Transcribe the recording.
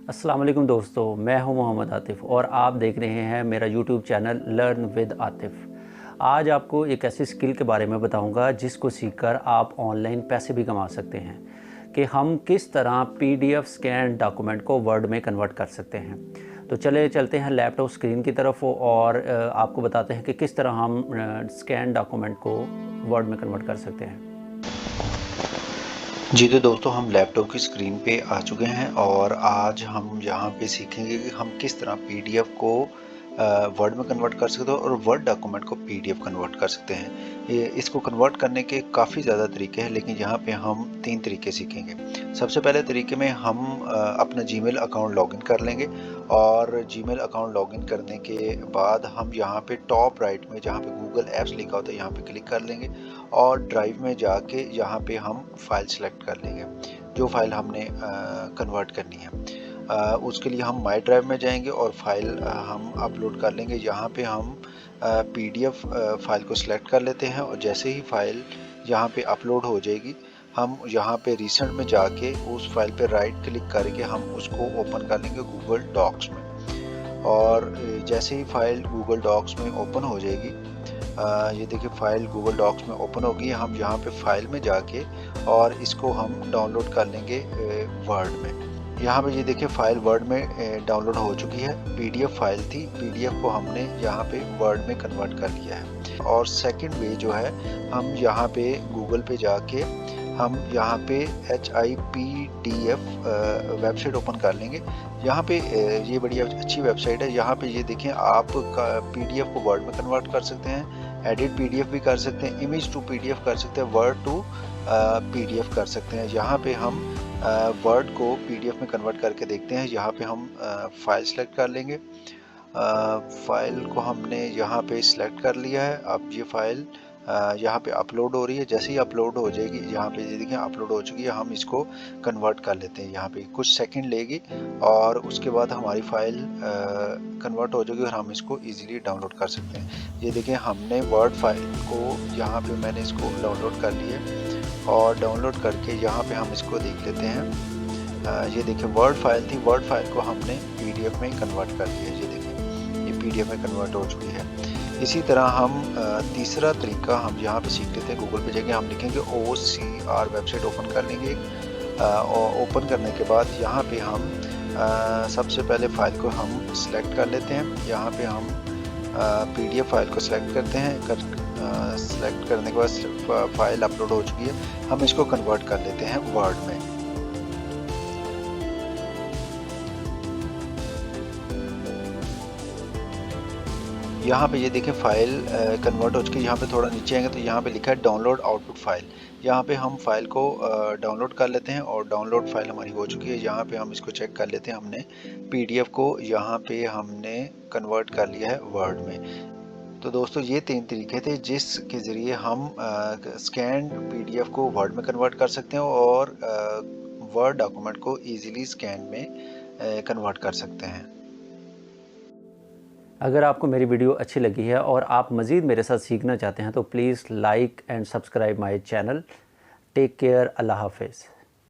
अस्सलाम वालेकुम दोस्तों, मैं हूं मोहम्मद आतिफ़ और आप देख रहे हैं मेरा YouTube channel learn with Atif. आज आपको एक ऐसी स्किल के बारे में बताऊंगा जिसको सीखकर आप ऑनलाइन पैसे भी कमा सकते हैं कि हम किस तरह पीडीएफ स्कैन डॉक्यूमेंट को वर्ड में कन्वर्ट कर सकते हैं। तो चले चलते हैं लैपटॉप स्क्रीन की तरफ और आपको बताते हैं कि किस तरह हम स्कैन डॉक्यूमेंट को वर्ड में कन्वर्ट कर सकते हैं। जी तो दोस्तों, हम लैपटॉप की स्क्रीन पे आ चुके हैं और आज हम यहाँ पे सीखेंगे कि हम किस तरह पीडीएफ को वर्ड में कन्वर्ट कर सकते हैं और वर्ड डॉक्यूमेंट को पीडीएफ कन्वर्ट कर सकते हैं। ये इसको कन्वर्ट करने के काफ़ी ज़्यादा तरीके हैं, लेकिन यहाँ पे हम 3 तरीके सीखेंगे। सबसे पहले तरीके में हम अपना जीमेल अकाउंट लॉगिन कर लेंगे और जीमेल अकाउंट लॉगिन करने के बाद हम यहाँ पे टॉप राइट में जहाँ पे गूगल ऐप्स लिखा होता है यहाँ पे क्लिक कर लेंगे और ड्राइव में जाके यहाँ पे हम फाइल सेलेक्ट कर लेंगे जो फाइल हमने कन्वर्ट करनी है। उसके लिए हम माई ड्राइव में जाएंगे और फाइल हम अपलोड कर लेंगे। यहाँ पे हम पीडीएफ फाइल को सिलेक्ट कर लेते हैं और जैसे ही फाइल यहाँ पे अपलोड हो जाएगी हम यहाँ पे रिसेंट में जाके उस फाइल पे राइट क्लिक करके हम उसको ओपन कर लेंगे गूगल डॉक्स में। और जैसे ही फाइल गूगल डॉक्स में ओपन हो जाएगी, ये देखिए फाइल गूगल डॉक्स में ओपन होगी। हम यहाँ पे फाइल में जाके और इसको हम डाउनलोड कर लेंगे वर्ड में। यहाँ पे ये देखिए फाइल वर्ड में डाउनलोड हो चुकी है। पीडीएफ फाइल थी, पीडीएफ को हमने यहाँ पे वर्ड में कन्वर्ट कर लिया है। और सेकंड वे जो है, हम यहाँ पे गूगल पे जाके हम यहाँ पे HIPDF वेबसाइट ओपन कर लेंगे। यहाँ पे ये बड़ी अच्छी वेबसाइट है। यहाँ पे ये देखें, आप पीडीएफ को वर्ड में कन्वर्ट कर सकते हैं, एडिट पीडीएफ भी कर सकते हैं, इमेज टू पीडीएफ कर सकते हैं, वर्ड टू पीडीएफ कर सकते हैं। यहाँ पे हम वर्ड को पीडीएफ में कन्वर्ट करके देखते हैं। यहाँ पे हम फाइल सेलेक्ट कर लेंगे। फाइल को हमने यहाँ पे सिलेक्ट कर लिया है। अब ये फाइल यहाँ पे अपलोड हो रही है। जैसे ही अपलोड हो जाएगी, यहाँ पे ये देखिए अपलोड हो चुकी है। हम इसको कन्वर्ट कर लेते हैं। यहाँ पे कुछ सेकंड लेगी और उसके बाद हमारी फाइल कन्वर्ट हो जाएगी और हम इसको इजीली डाउनलोड कर सकते हैं। ये देखिए हमने वर्ड फाइल को यहाँ पे मैंने इसको डाउनलोड कर लिया और डाउनलोड करके यहाँ पे हम इसको देख लेते हैं। ये देखिए वर्ड फाइल थी, वर्ड फाइल को हमने पीडीएफ में कन्वर्ट कर लिया। ये देखिए ये पीडीएफ में कन्वर्ट हो चुकी है। इसी तरह हम तीसरा तरीका हम यहाँ पे सीख लेते हैं। गूगल पे जाके हम लिखेंगे OCR वेबसाइट ओपन कर लेंगे। और ओपन करने के बाद यहाँ पे हम सबसे पहले फाइल को हम सिलेक्ट कर लेते हैं। यहाँ पे हम पीडीएफ फाइल को सिलेक्ट करते हैं। सिलेक्ट करने के बाद फाइल अपलोड हो चुकी है। हम इसको कन्वर्ट कर लेते हैं वर्ड में। यहाँ पे ये देखें फाइल कन्वर्ट हो चुकी है। यहाँ पे थोड़ा नीचे आएंगे तो यहाँ पे लिखा है डाउनलोड आउटपुट फाइल। यहाँ पे हम फाइल को डाउनलोड कर लेते हैं और डाउनलोड फाइल हमारी हो चुकी है। यहाँ पे हम इसको चेक कर लेते हैं। हमने पीडीएफ को यहाँ पे हमने कन्वर्ट कर लिया है वर्ड में। तो दोस्तों, ये 3 तरीके थे जिसके ज़रिए हम स्कैन पीडीएफ को वर्ड में कन्वर्ट कर सकते हैं और वर्ड डॉक्यूमेंट को ईजिली स्कैन में कन्वर्ट कर सकते हैं। अगर आपको मेरी वीडियो अच्छी लगी है और आप मज़ीद मेरे साथ सीखना चाहते हैं तो please like and subscribe my channel. Take care. Allah हाफिज़।